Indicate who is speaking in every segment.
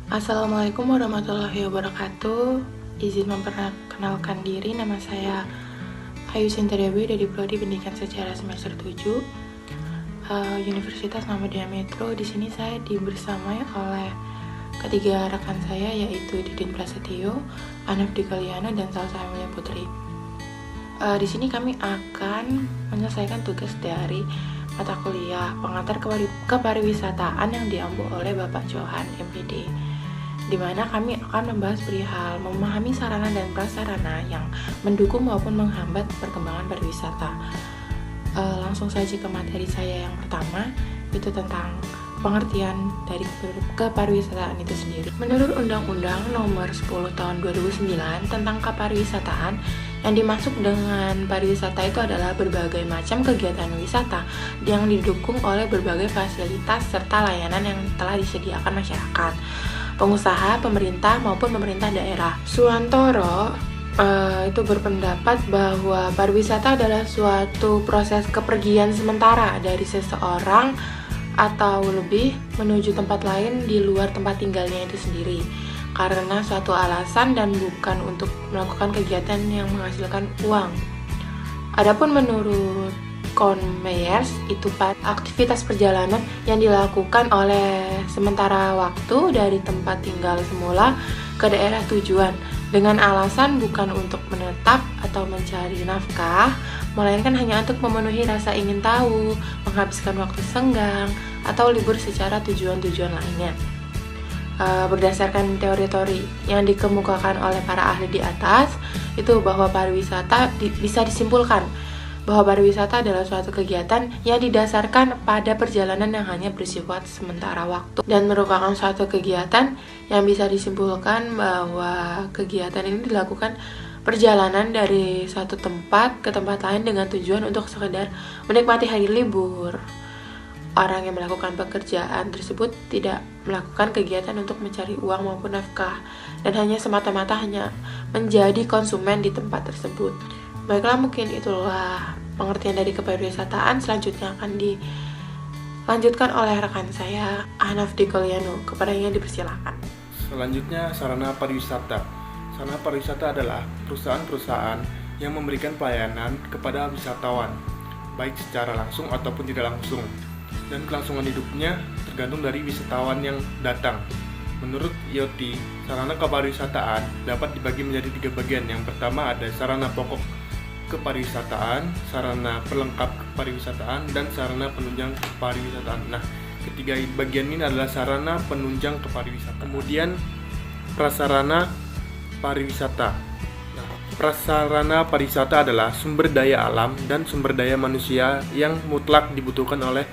Speaker 1: Assalamualaikum warahmatullahi wabarakatuh. Izin memperkenalkan diri, nama saya Ayu Sinta Dewi dari Prodi Pendidikan Sejarah semester 7 Universitas Muhammadiyah Metro. Di sini saya dibersamai oleh ketiga rekan saya, yaitu Didin Prasetyo, Anaf Dikaliana, dan Salsa Emilia Putri. Di sini kami akan menyelesaikan tugas dari mata kuliah pengantar kepariwisataan yang diambil oleh Bapak Johan MPD, di mana kami akan membahas perihal memahami sarana dan prasarana yang mendukung maupun menghambat perkembangan pariwisata. Langsung saja ke materi saya yang pertama, itu tentang pengertian dari kepariwisataan itu sendiri. Menurut Undang-Undang Nomor 10 Tahun 2009 tentang kepariwisataan, yang dimaksud dengan pariwisata itu adalah berbagai macam kegiatan wisata yang didukung oleh berbagai fasilitas serta layanan yang telah disediakan masyarakat, pengusaha, pemerintah maupun pemerintah daerah. Suwantoro itu berpendapat bahwa pariwisata adalah suatu proses kepergian sementara dari seseorang atau lebih menuju tempat lain di luar tempat tinggalnya itu sendiri karena suatu alasan dan bukan untuk melakukan kegiatan yang menghasilkan uang. Adapun menurut Kohn Meyers, itu aktivitas perjalanan yang dilakukan oleh sementara waktu dari tempat tinggal semula ke daerah tujuan dengan alasan bukan untuk menetap atau mencari nafkah, melainkan hanya untuk memenuhi rasa ingin tahu, menghabiskan waktu senggang, atau libur secara tujuan-tujuan lainnya. Berdasarkan teori-teori yang dikemukakan oleh para ahli di atas, itu bahwa pariwisata bisa disimpulkan bahwa pariwisata adalah suatu kegiatan yang didasarkan pada perjalanan yang hanya bersifat sementara waktu dan merupakan suatu kegiatan yang bisa disimpulkan bahwa kegiatan ini dilakukan perjalanan dari satu tempat ke tempat lain dengan tujuan untuk sekedar menikmati hari libur. Orang yang melakukan pekerjaan tersebut tidak melakukan kegiatan untuk mencari uang maupun nafkah dan hanya semata-mata hanya menjadi konsumen di tempat tersebut. Baiklah, mungkin itulah pengertian dari kepariwisataan. Selanjutnya akan dilanjutkan oleh rekan saya, Anaf Dikaliana. Kepadanya dipersilakan.
Speaker 2: Selanjutnya, sarana pariwisata. Sarana pariwisata adalah perusahaan-perusahaan yang memberikan pelayanan kepada wisatawan, baik secara langsung ataupun tidak langsung. Dan kelangsungan hidupnya tergantung dari wisatawan yang datang. Menurut IoT, sarana kepariwisataan dapat dibagi menjadi 3 bagian. Yang pertama ada sarana pokok kepariwisataan, sarana pelengkap kepariwisataan, dan sarana penunjang kepariwisataan. Nah, ketiga bagian ini adalah sarana penunjang kepariwisataan. Kemudian prasarana pariwisata. Nah, prasarana pariwisata adalah sumber daya alam dan sumber daya manusia yang mutlak dibutuhkan oleh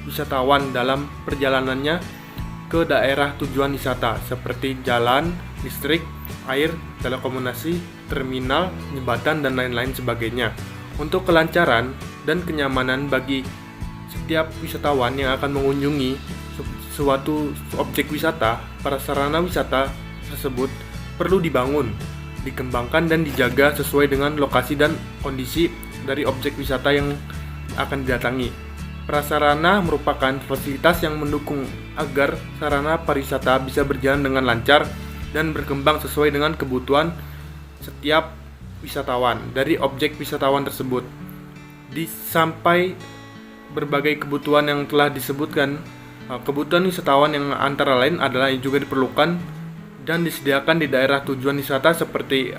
Speaker 2: wisatawan dalam perjalanannya ke daerah tujuan wisata seperti jalan, listrik, air, telekomunikasi, terminal, jembatan, dan lain-lain sebagainya. Untuk kelancaran dan kenyamanan bagi setiap wisatawan yang akan mengunjungi suatu objek wisata, prasarana wisata tersebut perlu dibangun, dikembangkan, dan dijaga sesuai dengan lokasi dan kondisi dari objek wisata yang akan didatangi. Prasarana merupakan fasilitas yang mendukung agar sarana pariwisata bisa berjalan dengan lancar dan berkembang sesuai dengan kebutuhan setiap wisatawan dari objek wisatawan tersebut. Sampai berbagai kebutuhan yang telah disebutkan, kebutuhan wisatawan yang antara lain adalah yang juga diperlukan dan disediakan di daerah tujuan wisata seperti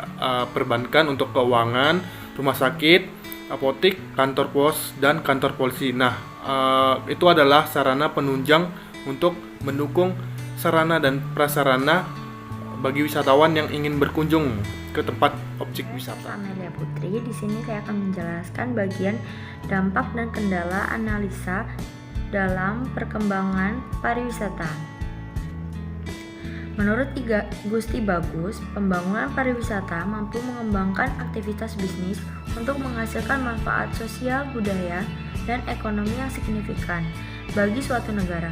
Speaker 2: perbankan untuk keuangan, rumah sakit, apotik, kantor pos, dan kantor polisi. Nah, itu adalah sarana penunjang untuk mendukung sarana dan prasarana bagi wisatawan yang ingin berkunjung ke tempat objek wisata.
Speaker 3: Amelia Putri, di sini saya akan menjelaskan bagian dampak dan kendala analisa dalam perkembangan pariwisata. Menurut Gusti Bagus, pembangunan pariwisata mampu mengembangkan aktivitas bisnis untuk menghasilkan manfaat sosial, budaya, dan ekonomi yang signifikan bagi suatu negara.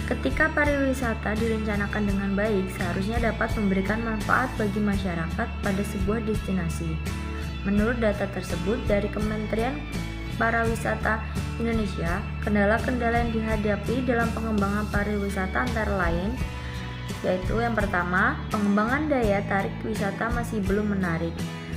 Speaker 3: Ketika pariwisata direncanakan dengan baik, seharusnya dapat memberikan manfaat bagi masyarakat pada sebuah destinasi. Menurut data tersebut dari Kementerian Pariwisata Indonesia, kendala-kendala yang dihadapi dalam pengembangan pariwisata antara lain yaitu yang pertama, pengembangan daya tarik wisata masih belum menarik.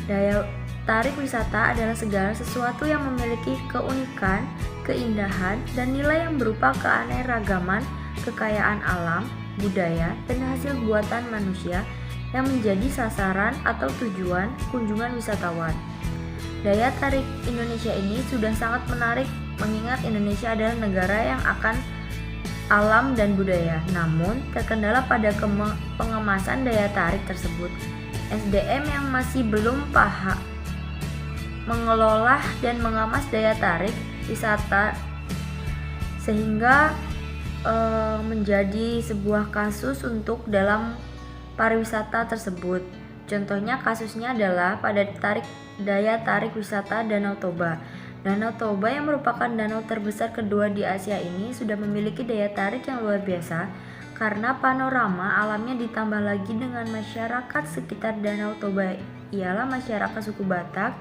Speaker 3: Daya tarik wisata adalah segala sesuatu yang memiliki keunikan, keindahan, dan nilai yang berupa keanekaragaman, kekayaan alam, budaya, dan hasil buatan manusia yang menjadi sasaran atau tujuan kunjungan wisatawan. Daya tarik Indonesia ini sudah sangat menarik mengingat Indonesia adalah negara yang akan alam dan budaya, namun terkendala pada pengemasan daya tarik tersebut. SDM yang masih belum paham mengelola dan mengemas daya tarik wisata sehingga menjadi sebuah kasus untuk dalam pariwisata tersebut. Contohnya kasusnya adalah pada daya tarik wisata Danau Toba. Danau Toba yang merupakan danau terbesar kedua di Asia ini sudah memiliki daya tarik yang luar biasa karena panorama alamnya ditambah lagi dengan masyarakat sekitar Danau Toba ialah masyarakat suku Batak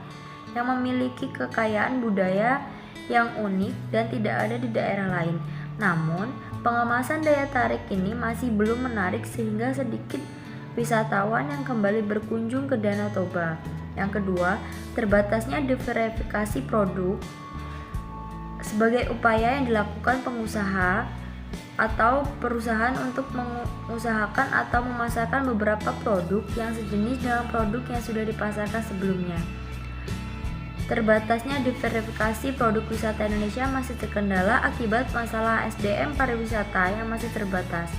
Speaker 3: yang memiliki kekayaan budaya yang unik dan tidak ada di daerah lain. Namun, pengemasan daya tarik ini masih belum menarik sehingga sedikit wisatawan yang kembali berkunjung ke Danau Toba. Yang kedua, terbatasnya diversifikasi produk sebagai upaya yang dilakukan pengusaha atau perusahaan untuk mengusahakan atau memasarkan beberapa produk yang sejenis dengan produk yang sudah dipasarkan sebelumnya. Terbatasnya diversifikasi produk wisata Indonesia masih terkendala akibat masalah SDM pariwisata yang masih terbatas.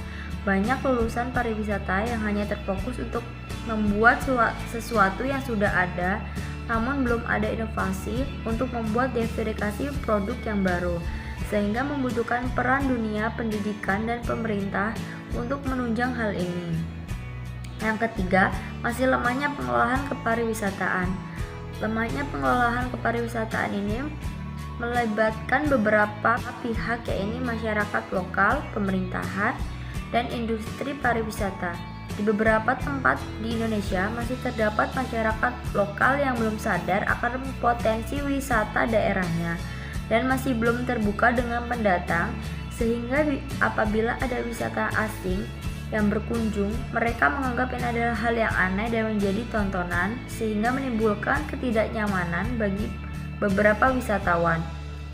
Speaker 3: Banyak lulusan pariwisata yang hanya terfokus untuk membuat sesuatu yang sudah ada, namun belum ada inovasi untuk membuat diversifikasi produk yang baru, sehingga membutuhkan peran dunia pendidikan dan pemerintah untuk menunjang hal ini. Yang ketiga, masih lemahnya pengelolaan kepariwisataan. Lemahnya pengelolaan kepariwisataan ini melibatkan beberapa pihak, yaitu masyarakat lokal, pemerintahan, dan industri pariwisata. Di beberapa tempat di Indonesia masih terdapat masyarakat lokal yang belum sadar akan potensi wisata daerahnya dan masih belum terbuka dengan pendatang, sehingga apabila ada wisata asing yang berkunjung, mereka menganggap ini adalah hal yang aneh dan menjadi tontonan, sehingga menimbulkan ketidaknyamanan bagi beberapa wisatawan.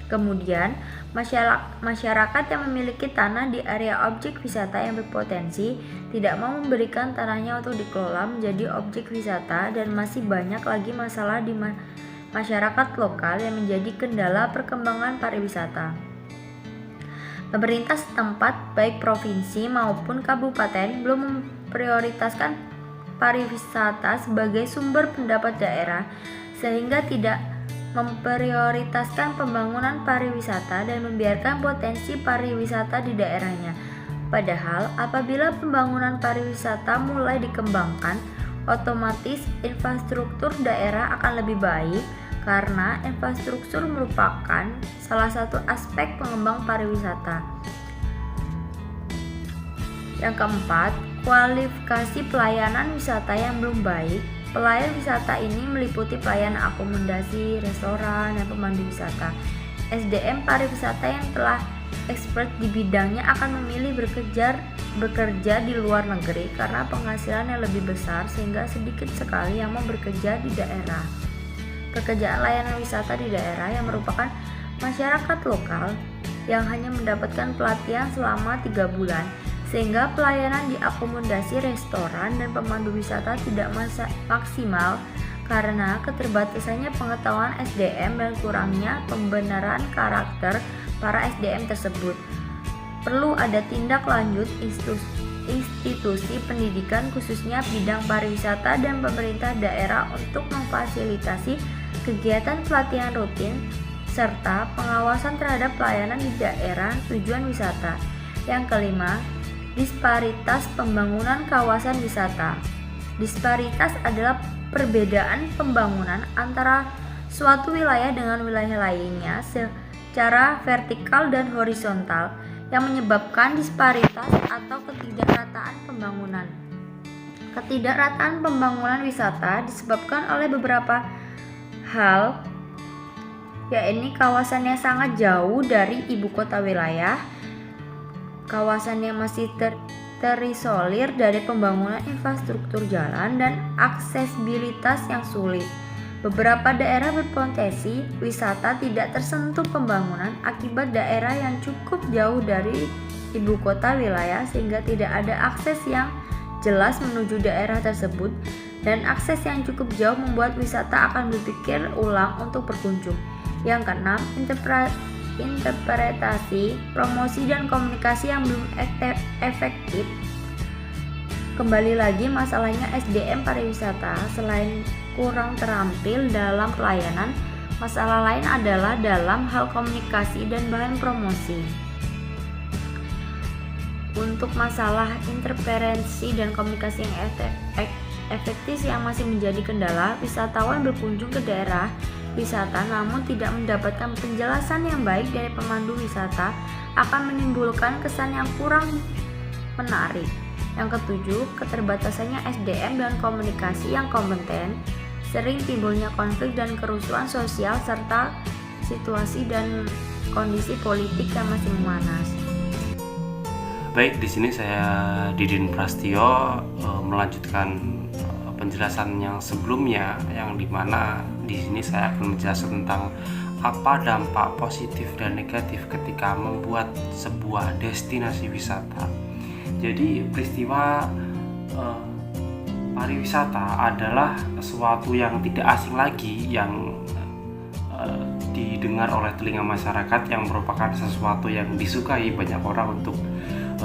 Speaker 3: Kemudian, masyarakat yang memiliki tanah di area objek wisata yang berpotensi tidak mau memberikan tanahnya untuk dikelola menjadi objek wisata, dan masih banyak lagi masalah di masyarakat lokal yang menjadi kendala perkembangan pariwisata. Pemerintah setempat, baik provinsi maupun kabupaten, belum memprioritaskan pariwisata sebagai sumber pendapat daerah, sehingga tidak memprioritaskan pembangunan pariwisata dan membiarkan potensi pariwisata di daerahnya. Padahal, apabila pembangunan pariwisata mulai dikembangkan, otomatis infrastruktur daerah akan lebih baik, karena infrastruktur merupakan salah satu aspek pengembang pariwisata. Yang keempat, kualifikasi pelayanan wisata yang belum baik. Pelayan wisata ini meliputi pelayanan akomodasi, restoran, dan pemandu wisata. SDM pariwisata yang telah expert di bidangnya akan memilih bekerja di luar negeri karena penghasilan yang lebih besar, sehingga sedikit sekali yang mau bekerja di daerah. Pekerjaan layanan wisata di daerah yang merupakan masyarakat lokal yang hanya mendapatkan pelatihan selama 3 bulan, sehingga pelayanan di akomodasi, restoran, dan pemandu wisata tidak maksimal karena keterbatasannya pengetahuan SDM dan kurangnya pembenaran karakter para SDM tersebut. Perlu ada tindak lanjut institusi pendidikan khususnya bidang pariwisata dan pemerintah daerah untuk memfasilitasi kegiatan pelatihan rutin serta pengawasan terhadap pelayanan di daerah tujuan wisata. Yang kelima, disparitas pembangunan kawasan wisata. Disparitas adalah perbedaan pembangunan antara suatu wilayah dengan wilayah lainnya secara vertikal dan horizontal yang menyebabkan disparitas atau ketidakrataan pembangunan. Ketidakrataan pembangunan wisata disebabkan oleh beberapa hal, yaitu kawasannya sangat jauh dari ibu kota wilayah, kawasan yang masih terisolir dari pembangunan infrastruktur jalan dan aksesibilitas yang sulit. Beberapa daerah berpotensi wisata tidak tersentuh pembangunan akibat daerah yang cukup jauh dari ibu kota wilayah sehingga tidak ada akses yang jelas menuju daerah tersebut, dan akses yang cukup jauh membuat wisata akan berpikir ulang untuk berkunjung. Yang keenam, interpretasi, promosi dan komunikasi yang belum efektif. Kembali lagi masalahnya SDM pariwisata, selain kurang terampil dalam pelayanan, masalah lain adalah dalam hal komunikasi dan bahan promosi. Untuk masalah interferensi dan komunikasi yang efektif yang masih menjadi kendala, wisatawan berkunjung ke daerah wisata namun tidak mendapatkan penjelasan yang baik dari pemandu wisata akan menimbulkan kesan yang kurang menarik. Yang ketujuh, keterbatasannya SDM dan komunikasi yang kompeten, sering timbulnya konflik dan kerusuhan sosial serta situasi dan kondisi politik yang masih memanas.
Speaker 4: Baik, di sini saya Didin Prastio melanjutkan penjelasan yang sebelumnya, yang dimana di sini saya akan menjelaskan tentang apa dampak positif dan negatif ketika membuat sebuah destinasi wisata. Jadi peristiwa pariwisata adalah sesuatu yang tidak asing lagi, yang didengar oleh telinga masyarakat, yang merupakan sesuatu yang disukai banyak orang untuk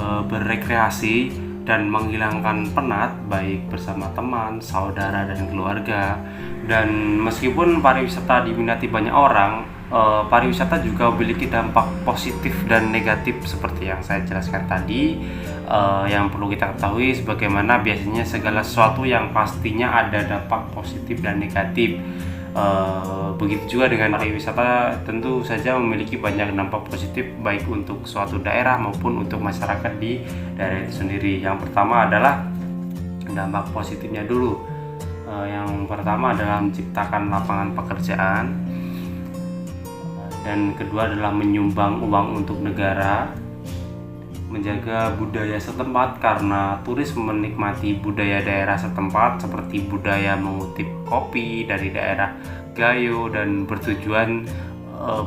Speaker 4: berrekreasi dan menghilangkan penat baik bersama teman, saudara, dan keluarga. Dan meskipun pariwisata diminati banyak orang, pariwisata juga memiliki dampak positif dan negatif seperti yang saya jelaskan tadi. Yang perlu kita ketahui sebagaimana biasanya segala sesuatu yang pastinya ada dampak positif dan negatif. Begitu juga dengan pariwisata, tentu saja memiliki banyak dampak positif baik untuk suatu daerah maupun untuk masyarakat di daerah itu sendiri. Yang pertama adalah dampak positifnya dulu. Yang pertama adalah menciptakan lapangan pekerjaan, dan kedua adalah menyumbang uang untuk negara, menjaga budaya setempat karena turis menikmati budaya daerah setempat seperti budaya mengutip kopi dari daerah Gayo dan bertujuan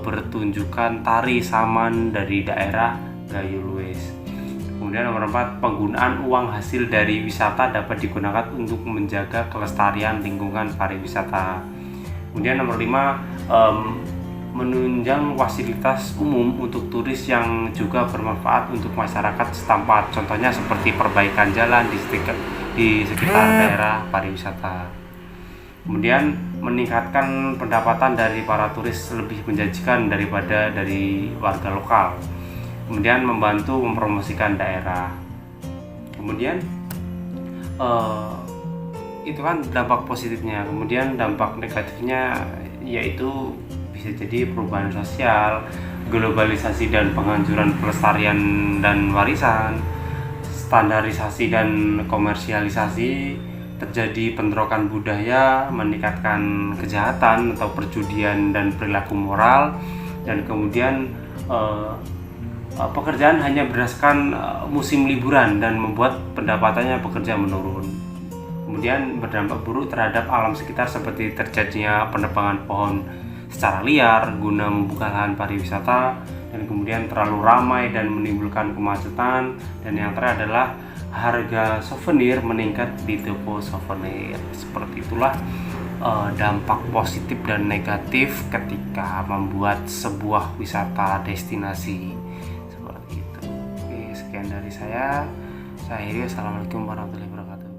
Speaker 4: bertunjukkan tari saman dari daerah Gayo Lues. Kemudian nomor 4, penggunaan uang hasil dari wisata dapat digunakan untuk menjaga kelestarian lingkungan pariwisata. Kemudian nomor 5, menunjang fasilitas umum untuk turis yang juga bermanfaat untuk masyarakat setempat, contohnya seperti perbaikan jalan di sekitar daerah pariwisata. Kemudian meningkatkan pendapatan dari para turis lebih menjanjikan daripada dari warga lokal. Kemudian membantu mempromosikan daerah. Kemudian itu kan dampak positifnya. Kemudian dampak negatifnya yaitu bisa jadi perubahan sosial, globalisasi dan penghancuran pelestarian dan warisan, standarisasi dan komersialisasi, terjadi bentrokan budaya, meningkatkan kejahatan atau perjudian dan perilaku moral, dan kemudian pekerjaan hanya berdasarkan musim liburan dan membuat pendapatannya pekerja menurun. Kemudian berdampak buruk terhadap alam sekitar seperti terjadinya penebangan pohon secara liar guna membuka lahan pariwisata, dan kemudian terlalu ramai dan menimbulkan kemacetan, dan yang terakhir adalah harga souvenir meningkat di toko souvenir. Seperti itulah dampak positif dan negatif ketika membuat sebuah wisata destinasi seperti itu. Oke, sekian dari saya. Saya akhiri. Assalamualaikum warahmatullahi wabarakatuh.